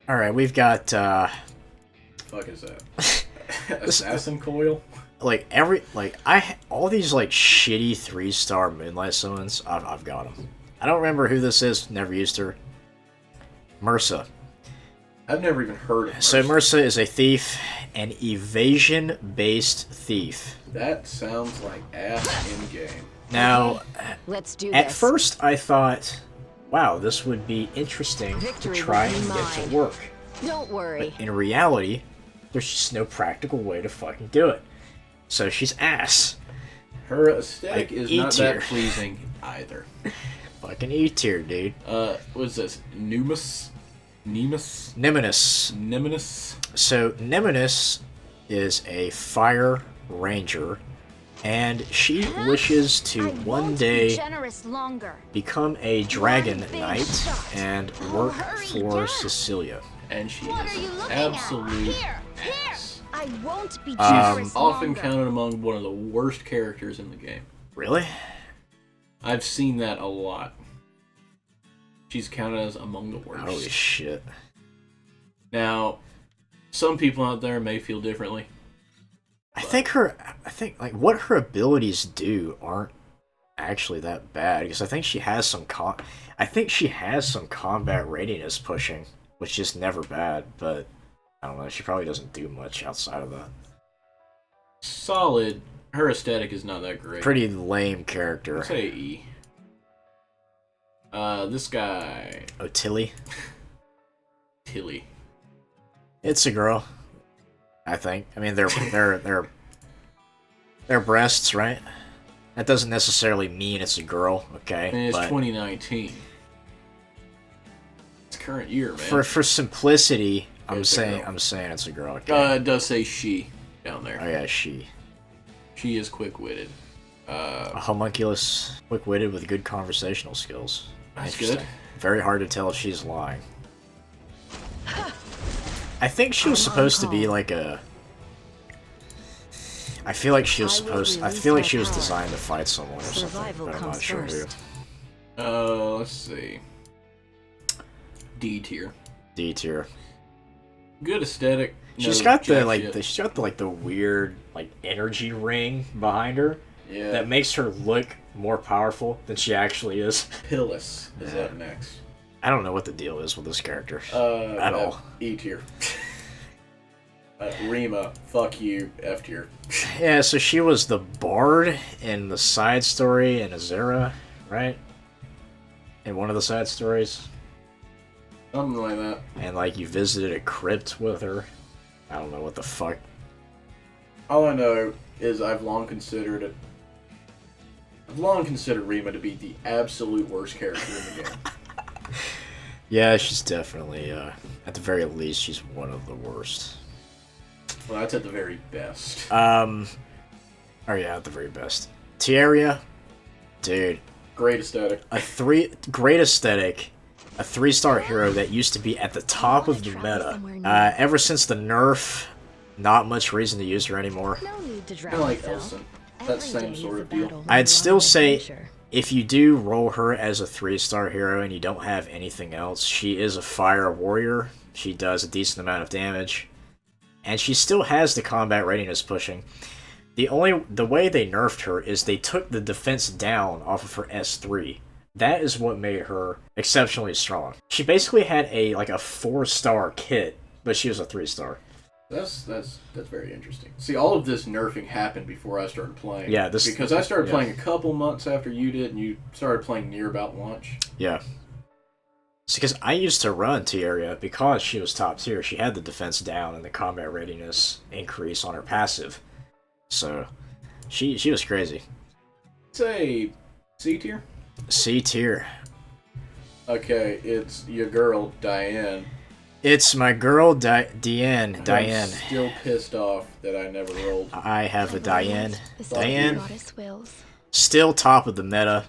Alright, we've got, Fuck is that? Assassin coil? like, all these, like, shitty 3-star Moonlight summons, I've got them. I don't remember who this is, never used her. Mursa. I've never even heard of her. So Mursa is a thief, an evasion-based thief. That sounds like ass in-game. Now, Let's do at this. first I thought, wow, this would be interesting Victory to try will be and get mine. to work. Don't worry. But in reality, there's just no practical way to fucking do it. So she's ass. Her aesthetic Like is not E-tier. that pleasing either. Fucking E-tier, dude. What is this? Numus? Nemus? Nemesis. Nemesis? So Nemesis is a fire ranger, and she wishes to I one won't day be generous longer. become a dragon One big knight shot. and Oh, work hurry, for yeah. Cecilia. And she What is are you an looking absolute at? Here, ass. I won't be She's generous often longer. counted among one of the worst characters in the game. Really? I've seen that a lot. She's counted as among the worst. Holy shit. Now, some people out there may feel differently. I think like what her abilities do aren't actually that bad, because I think she has some combat readiness pushing, which is never bad, but I don't know, she probably doesn't do much outside of that. Solid. Her aesthetic is not that great. Pretty lame character. Let's say E. This guy, Otilli. Tilly. It's a girl, I think. I mean, they're breasts, right? That doesn't necessarily mean it's a girl, okay? And it's but 2019. It's current year, man. for simplicity, I'm It's a saying girl. it's a girl. Okay. It does say she down there. Oh yeah, she. She is quick-witted. A homunculus, quick-witted with good conversational skills. That's Interesting. good. Very hard to tell if she's lying. I think she was supposed to be like a. I feel like she was designed to fight someone or something, Survival but I'm not comes sure who. first. Let's see. D tier. D tier. Good aesthetic. She's no got the jack like shit. she's got the weird like energy ring behind her Yeah. that makes her look more powerful than she actually is. Pillis is Yeah. up next. I don't know what the deal is with this character at all. E tier. Rima, fuck you, F tier. Yeah, so she was the bard in the side story in Azera, right? In one of the side stories. Something like that. And like you visited a crypt with her. I don't know what the fuck. All I know is I've long considered Rima to be the absolute worst character in the game. Yeah, she's definitely, at the very least, she's one of the worst. Well, that's at the very best. Oh yeah, at the very best. Tieria, dude, Great aesthetic. great aesthetic, a 3-star hero that used to be at the top of the meta. Ever since the nerf, not much reason to use her anymore. No need to drown Kind of like yourself. Elson. That Every same day sort is of a deal. battle I'd when still you're on say, adventure. if you do roll her as a 3-star hero and you don't have anything else, she is a fire warrior. She does a decent amount of damage. And she still has the combat readiness pushing. The way they nerfed her is they took the defense down off of her S3. That is what made her exceptionally strong. She basically had a 4-star kit, but she was a 3-star. That's very interesting. See, all of this nerfing happened before I started playing. Yeah, because I started yeah. playing a couple months after you did, and you started playing near about launch. Yeah. It's because I used to run Tieria because she was top tier. She had the defense down and the combat readiness increase on her passive. So, she was crazy. Say C tier. C tier. Okay, it's your girl Diane. It's my girl Diane. I'm still pissed off that I never rolled. I have a Diane. This Diane, goddess wills. still top of the meta.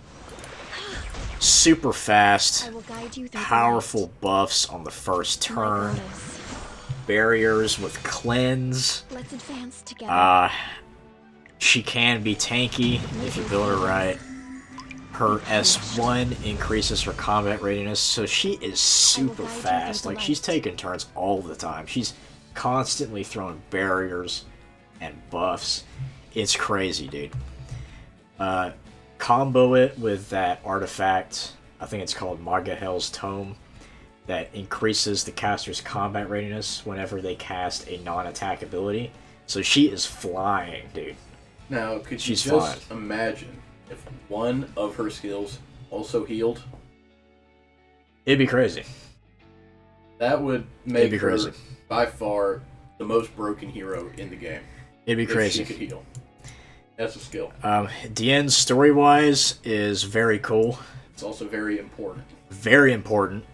Super fast. I will guide you through the Powerful light. buffs on the first My turn. goddess. Barriers with cleanse. Let's advance together. She can be tanky if you build her right. Her S1 increases her combat readiness, so she is super fast. Like, she's taking turns all the time. She's constantly throwing barriers and buffs. It's crazy, dude. Combo it with that artifact, I think it's called Magahel's Tome, that increases the caster's combat readiness whenever they cast a non-attack ability. So she is flying, dude. Now, could you She's just fine. imagine if one of her skills also healed? It'd be crazy. That would make be her, crazy. by far, the most broken hero in the game. It'd be crazy. If she could heal. That's a skill. Diane's story-wise is very cool. It's also very important. Very important.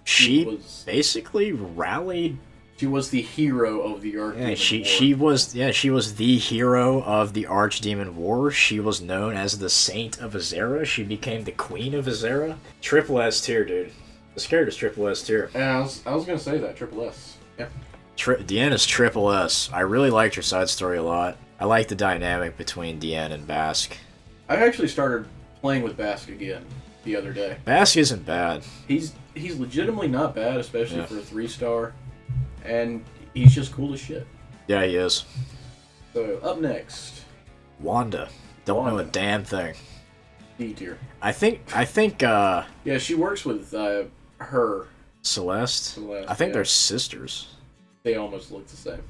She was- basically rallied. She was the hero of the Archdemon War. She was the hero of the Archdemon War. She was known as the Saint of Azera. She became the Queen of Azera. Triple S tier, dude. This character's triple S tier. Yeah, I was gonna say that, triple S. Yeah. Diane is triple S. I really liked her side story a lot. I like the dynamic between Diane and Basque. I actually started playing with Basque again the other day. Basque isn't bad. He's legitimately not bad, especially Yeah. for a 3-star, and he's just cool as shit. Yeah, he is. So up next, Wanda. Don't know a Wanda. damn thing. D tier. I think Yeah, she works with her. Celeste. Celeste, I think yeah. they're sisters. They almost look the same.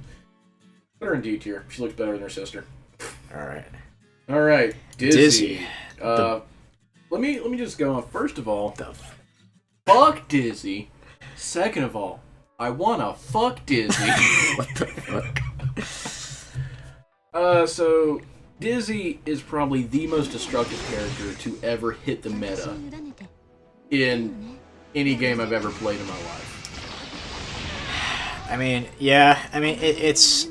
Put her in D tier. She looks better than her sister. Alright. All right, Dizzy. The- Let me just go on. First of all, The fuck Dizzy. Second of all, I wanna fuck Dizzy. what the fuck? So Dizzy is probably the most destructive character to ever hit the meta in any game I've ever played in my life. I mean, yeah. I mean, it's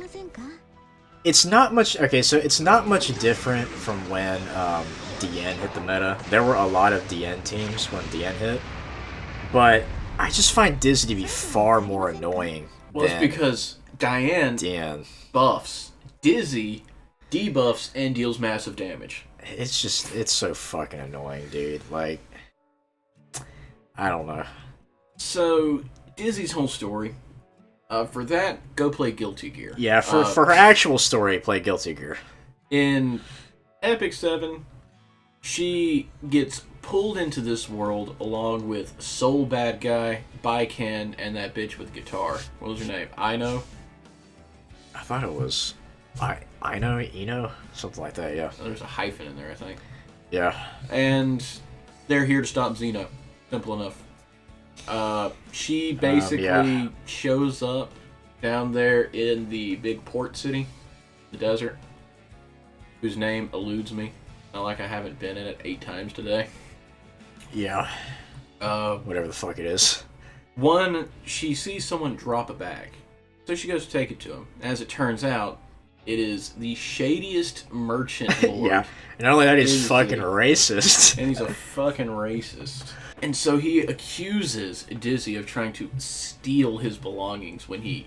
not much. Okay, so it's not much different from when DN hit the meta. There were a lot of DN teams when DN hit, but I just find Dizzy to be far more annoying. Well, it's because Diane DN. buffs, Dizzy debuffs, and deals massive damage. It's so fucking annoying, dude. Like, I don't know. So Dizzy's whole story. For that, go play Guilty Gear. Yeah, for her actual story, play Guilty Gear. In Epic 7, she gets pulled into this world along with Soul Bad Guy, Baiken, and that bitch with guitar. What was her name? Ino? I thought it was Eno, something like that. Yeah. There's a hyphen in there, I think. Yeah. And they're here to stop Xeno. Simple enough. She basically yeah. shows up down there in the big port city, the desert, whose name eludes me. Not like I haven't been in it 8 times today. Yeah. Whatever the fuck it is. One, she sees someone drop a bag, so she goes to take it to him. As it turns out, it is the shadiest merchant lord. Yeah. And not only that, he's Dizzy. fucking racist. And he's a fucking racist. And so he accuses Dizzy of trying to steal his belongings when he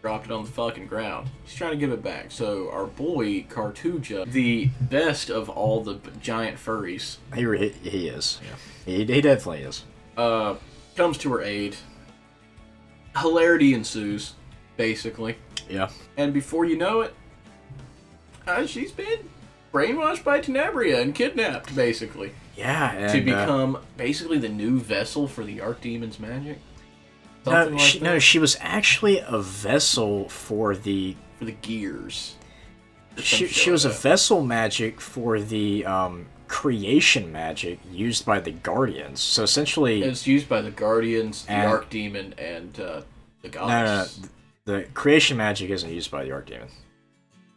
dropped it on the fucking ground. He's trying to give it back. So our boy, Cartuja, the best of all the giant furries, He is. Yeah. He definitely is. comes to her aid. Hilarity ensues, basically. Yeah. And before you know it, she's been brainwashed by Tenebria and kidnapped, basically. Yeah. And, To become basically the new vessel for the Archdemon's magic. no, Something like that. no, she was actually a vessel for the. For the gears. She was a vessel magic for the creation magic used by the Guardians. So essentially, It's used by the Guardians, the And- Archdemon, and the no, gods. the creation magic isn't used by the Archdemon.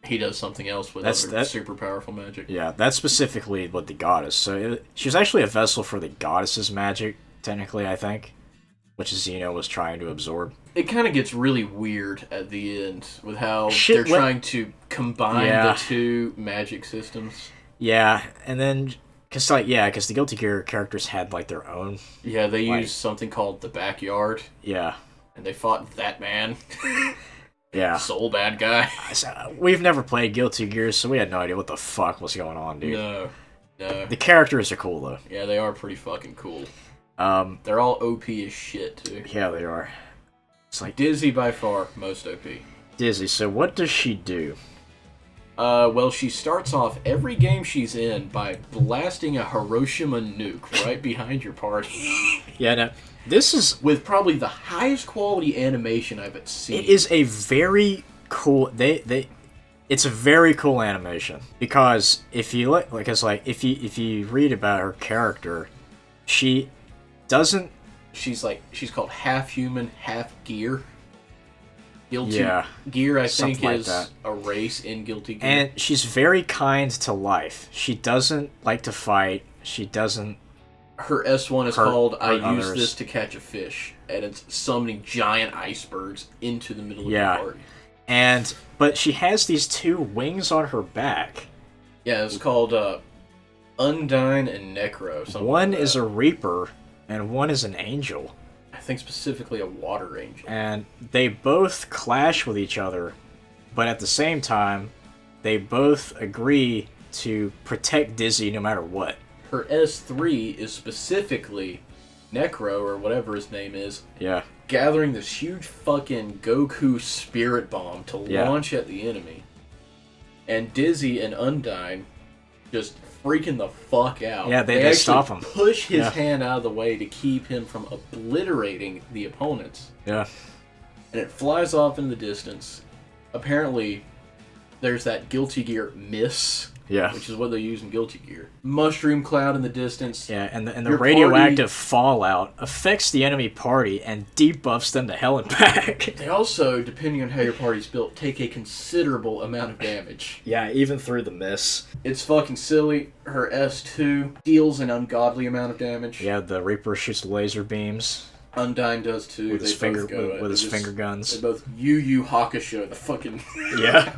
He does something else with That's- other that- super powerful magic. Yeah, that's specifically what the goddess. So she was actually a vessel for the goddess's magic, technically, I think, which Xeno was trying to absorb. It kind of gets really weird at the end with how Shit, they're what- trying to combine Yeah. the two magic systems. Yeah, and then because the Guilty Gear characters had like their own. Yeah, they Like- used something called the Backyard, Yeah, and they fought that man, yeah. Soul Bad Guy. So, we've never played Guilty Gear, so we had no idea what the fuck was going on, dude. No. No. The characters are cool though. Yeah, they are pretty fucking cool. They're all OP as shit too. Yeah, they are. It's like Dizzy by far most OP. Dizzy. So what does she do? Well, she starts off every game she's in by blasting a Hiroshima nuke right behind your party. Yeah, no, this is with probably the highest quality animation I've seen. It is a very cool. It's a very cool animation because if you look, like, it's like if you read about her character, she doesn't. She's called half human, half gear. Guilty Gear, I think, like is that. a race in Guilty Gear. And she's very kind to life. She doesn't like to fight. She doesn't. Her S1 is called I Use others. This to Catch a Fish, and it's summoning giant icebergs into the middle of your party. But she has these two wings on her back. Yeah, it's called Undyne and Necro. One like is a Reaper, and one is an Angel. I think specifically a Water Angel. And they both clash with each other, but at the same time, they both agree to protect Dizzy no matter what. Her S3 is specifically Necro, or whatever his name is, gathering this huge fucking Goku spirit bomb to launch at the enemy. And Dizzy and Undyne just freaking the fuck out. Yeah, they stop him. Push his hand out of the way to keep him from obliterating the opponents. Yeah. And it flies off in the distance. Apparently, there's that Guilty Gear miss. Yeah. Which is what they use in Guilty Gear. Mushroom cloud in the distance. Yeah, and the radioactive fallout affects the enemy party and debuffs them to hell and back. They also, depending on how your party's built, take a considerable amount of damage. Yeah, even through the miss. It's fucking silly. Her S2 deals an ungodly amount of damage. Yeah, the Reaper shoots laser beams. Undyne does too. With his finger guns. They both Yu Yu Hakusho, the fucking... Yeah.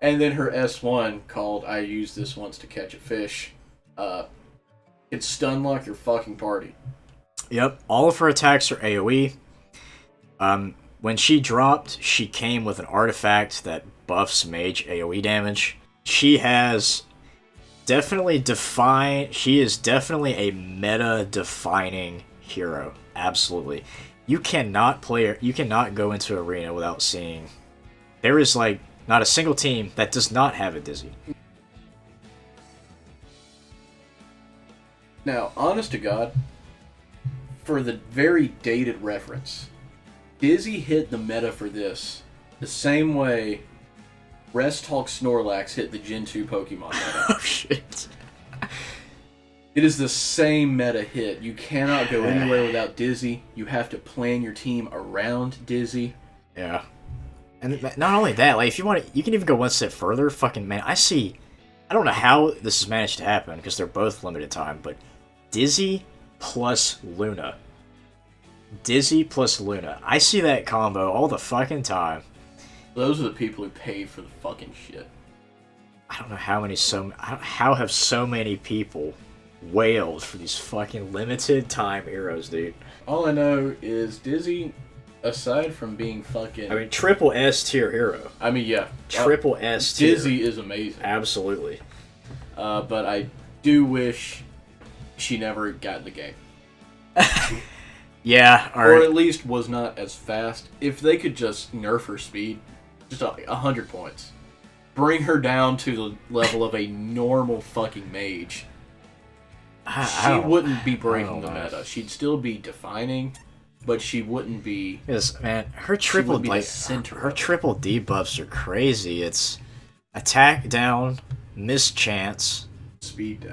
And then her S1, called I Use This Once to Catch a Fish, can stun lock your fucking party. Yep, all of her attacks are AoE. When she dropped, she came with an artifact that buffs mage AoE damage. She has definitely she is definitely a meta-defining hero. Absolutely. You cannot go into arena without seeing... There is, like, not a single team that does not have a Dizzy. Now, honest to God, for the very dated reference, Dizzy hit the meta for this the same way Rest Hulk Snorlax hit the Gen 2 Pokemon meta. Oh, shit. It is the same meta hit. You cannot go anywhere without Dizzy. You have to plan your team around Dizzy. Yeah. And not only that, like, if you want to, you can even go one step further. Fucking man, I don't know how this has managed to happen because they're both limited time, but Dizzy plus Luna. Dizzy plus Luna. I see that combo all the fucking time. Those are the people who paid for the fucking shit. I don't know how have so many people wailed for these fucking limited time heroes, dude. All I know is Dizzy, aside from being fucking... I mean, triple S tier hero. I mean, yeah. Triple S tier. Dizzy is amazing. Absolutely. But I do wish she never got in the game. Yeah, or at least was not as fast. If they could just nerf her speed, just 100 points. Bring her down to the level of a normal fucking mage. She wouldn't be breaking the meta. She'd still be defining, but she wouldn't be... Because, man, her triple debuffs are crazy. It's attack down, miss chance, speed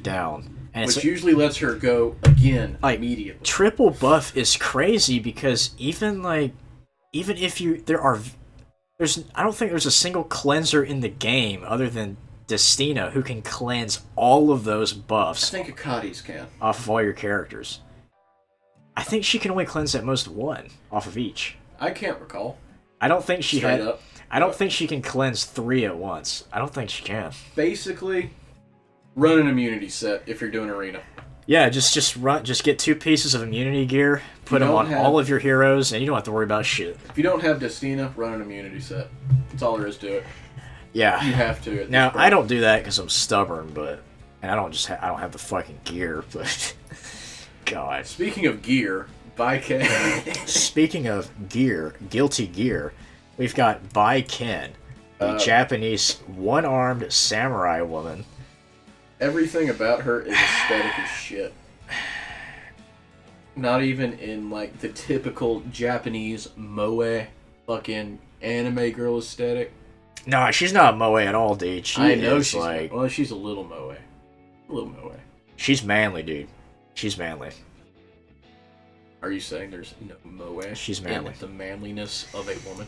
down. And which usually lets her go again immediately. Triple buff is crazy because even if I don't think there's a single cleanser in the game other than Destina who can cleanse all of those buffs. I think Akati's can. Off of all your characters. I think she can only cleanse at most one off of each. I can't recall. I don't think she I don't think she can cleanse 3 at once. I don't think she can. Basically, run an immunity set if you're doing arena. Yeah, just get 2 pieces of immunity gear, put them on all of your heroes, and you don't have to worry about shit. If you don't have Destina, run an immunity set. That's all there is to it. Yeah. You have to. Now, I don't do that because I'm stubborn, but And I don't have the fucking gear, but God. Speaking of gear, Bai Ken. Speaking of gear, guilty gear, we've got Bai Ken, the Japanese one-armed samurai woman. Everything about her is aesthetic as shit. Not even in, like, the typical Japanese moe fucking anime girl aesthetic. No, she's not moe at all, dude. I know she's like... Well, she's a little moe. A little moe. She's manly, dude. She's manly. Are you saying there's no moe? She's manly. In the manliness of a woman?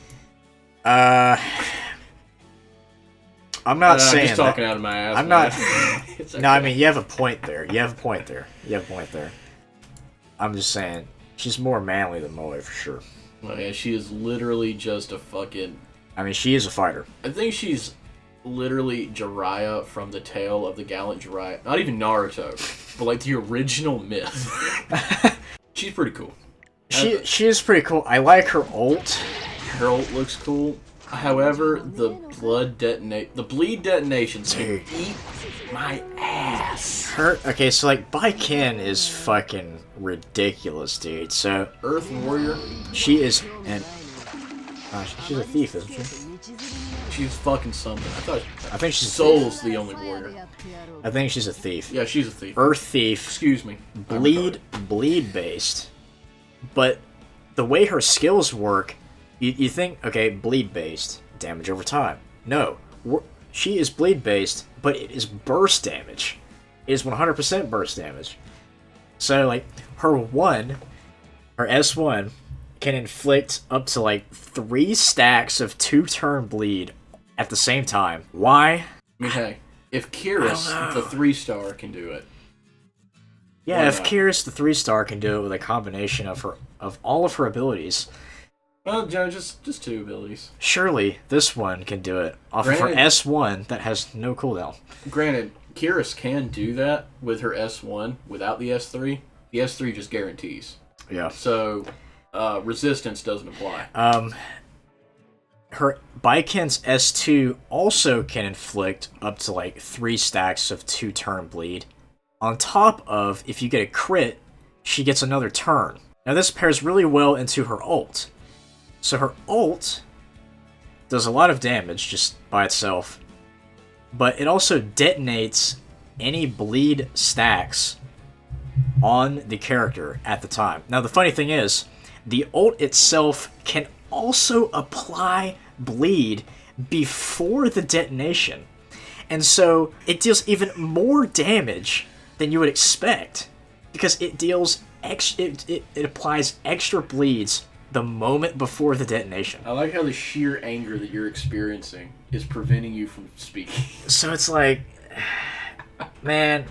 I'm not saying I'm just talking out of my ass. I'm not... Okay. No, I mean, you have a point there. I'm just saying, she's more manly than Moe for sure. Well, yeah, she is literally just a fucking... I mean, she is a fighter. I think she's literally Jiraiya from the Tale of the Gallant Jiraiya. Not even Naruto, but like the original myth. She's pretty cool. She is pretty cool. I like her ult. Her ult looks cool. However, the bleed detonations can eat my ass. Okay, so like Bai Ken is fucking ridiculous, dude. So Earth Warrior. She is she's a thief, isn't she? She's fucking something. I think she's Soul's the only warrior. I think she's a thief. Yeah, she's a thief. Earth thief. Excuse me. Bleed based. But the way her skills work, you think, okay, bleed based, damage over time. No, she is bleed based, but it is burst damage. It is 100% burst damage. So like her S1 can inflict up to like 3 stacks of 2-turn bleed at the same time. Why? I mean, hey, if Kiris, the 3-star, can do it. Yeah, if Kiris, the 3-star, can do it with a combination of all of her abilities. Well, Joe, just 2 abilities. Surely this one can do it off of her S1 that has no cooldown. Granted, Kiris can do that with her S1 without the S3. The S3 just guarantees. Yeah. So, resistance doesn't apply. Her Bai Ken's S2 also can inflict up to like 3 stacks of 2-turn bleed. On top of, if you get a crit, she gets another turn. Now this pairs really well into her ult. So her ult does a lot of damage just by itself, but it also detonates any bleed stacks on the character at the time. Now the funny thing is, the ult itself can also apply bleed before the detonation. And so it deals even more damage than you would expect, because it deals it applies extra bleeds the moment before the detonation. I like how the sheer anger that you're experiencing is preventing you from speaking. So it's like, man,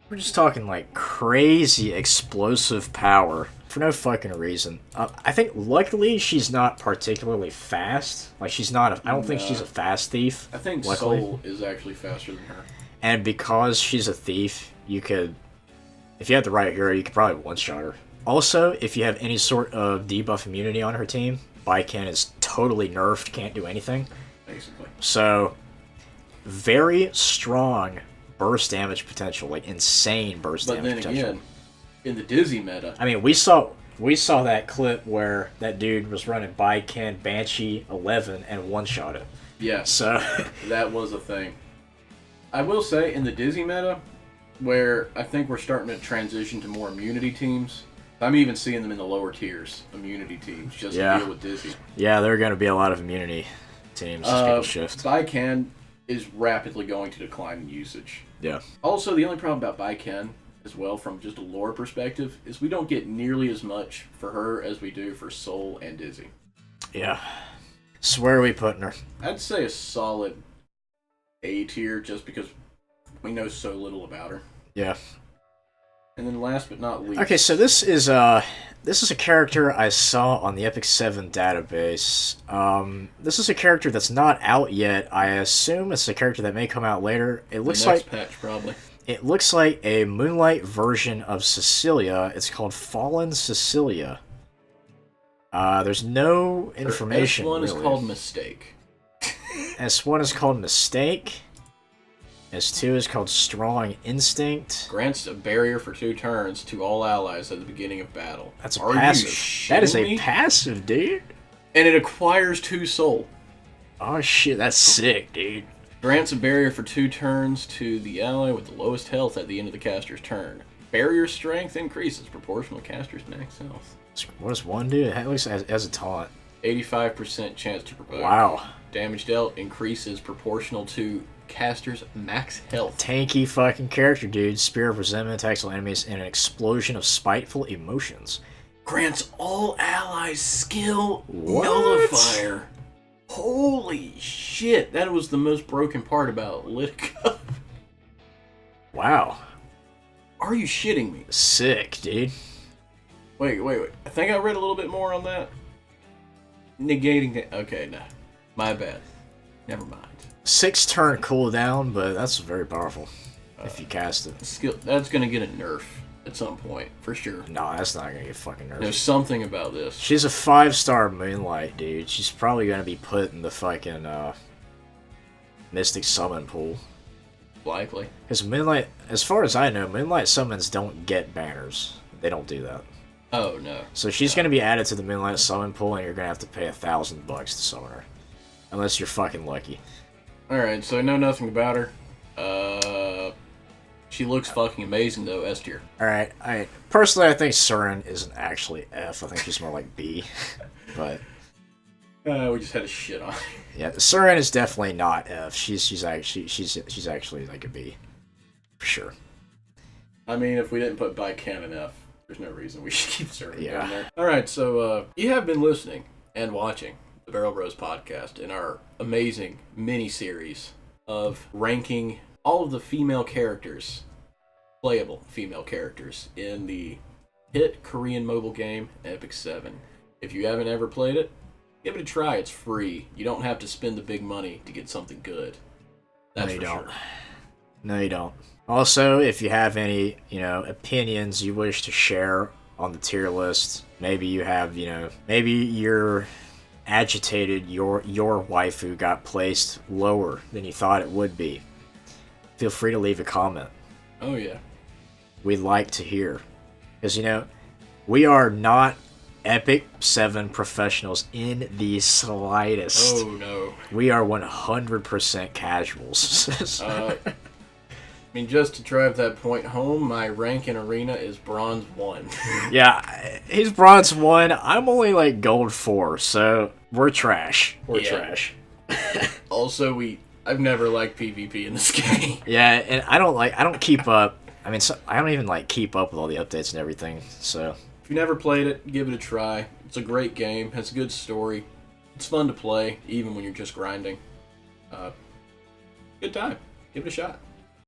we're just talking like crazy explosive power for no fucking reason. I think luckily she's not particularly fast. Like she's not. I don't think she's a fast thief. I think luckily. Soul is actually faster than her. And because she's a thief, you could, if you had the right hero, you could probably one-shot her. Also, if you have any sort of debuff immunity on her team, Bai Ken is totally nerfed, can't do anything. Basically. So, very strong burst damage potential, like insane burst damage potential. But then again, in the Dizzy meta... I mean, we saw that clip where that dude was running Bai Ken Banshee 11 and one-shot it. Yeah. So... that was a thing. I will say, in the Dizzy meta, where I think we're starting to transition to more immunity teams... I'm even seeing them in the lower tiers, immunity teams, just to deal with Dizzy. Yeah, there are going to be a lot of immunity teams as people shift. Bai Ken is rapidly going to decline in usage. Yeah. Also, the only problem about Bai Ken, as well, from just a lore perspective, is we don't get nearly as much for her as we do for Soul and Dizzy. Yeah. So where are we putting her? I'd say a solid A tier, just because we know so little about her. Yeah. And then last but not least... Okay, so this is a character I saw on the Epic 7 database. This is a character that's not out yet. I assume it's a character that may come out later. It looks the next like patch, probably. It looks like a Moonlight version of Cecilia. It's called Fallen Cecilia. There's no information. S1 really. is called Mistake. S1 is called Mistake. S2 is called Strong Instinct. Grants a barrier for 2 turns to all allies at the beginning of battle. That's a Are passive. You shitting That is a me? passive, dude. And it acquires 2 soul. Oh shit, that's sick, dude. Grants a barrier for 2 turns to the ally with the lowest health at the end of the caster's turn. Barrier strength increases proportional to caster's max health. What does 1 do? It looks as a taunt. 85% chance to provoke. Wow. Damage dealt increases proportional to caster's max health. Tanky fucking character, dude. Spear of resentment attacks all enemies in an explosion of spiteful emotions. Grants all allies skill What? nullifier. Holy shit, that was the most broken part about Litka. Wow. Are you shitting me? Sick, dude. Wait. I think I read a little bit more on that. Negating the... Okay, no. My bad. Never mind. 6 turn cooldown, but that's very powerful if you cast it. Skill. That's gonna get a nerf at some point, for sure. No, that's not gonna get fucking nerfed. There's something about this. She's a 5-star Moonlight, dude. She's probably gonna be put in the fucking Mystic Summon pool. Likely. Because Moonlight, as far as I know, Moonlight summons don't get banners. They don't do that. Oh, no. So she's gonna be added to the Moonlight Summon pool, and you're gonna have to pay $1,000 to summon her. Unless you're fucking lucky. Alright, so I know nothing about her. She looks fucking amazing, though, S tier. Alright, personally, I think Surin isn't actually F. I think she's more like B. But We just had a shit on her. yeah, Surin is definitely not F. She's actually like a B. For sure. I mean, if we didn't put by canon F, there's no reason we should keep serving Yeah. down there. Alright, so you have been listening and watching the Barrel Bros podcast in our amazing mini-series of ranking all of the female characters, playable female characters, in the hit Korean mobile game Epic 7. If you haven't ever played it, give it a try. It's free. You don't have to spend the big money to get something good. That's No, you for don't. sure. No, you don't. Also, if you have any, opinions you wish to share on the tier list, maybe you have, maybe you're agitated your waifu got placed lower than you thought it would be. Feel free to leave a comment. Oh, yeah. We'd like to hear. Because, we are not Epic 7 professionals in the slightest. Oh, no. We are 100% casuals. I mean, just to drive that point home, my rank in Arena is Bronze 1. Yeah, he's Bronze 1. I'm only like Gold 4, so we're trash. We're Yeah. trash. Also, I've never liked PvP in this game. Yeah, and I don't keep up. I mean, I don't even keep up with all the updates and everything, so. If you never played it, give it a try. It's a great game. Has a good story. It's fun to play, even when you're just grinding. Good time. Give it a shot.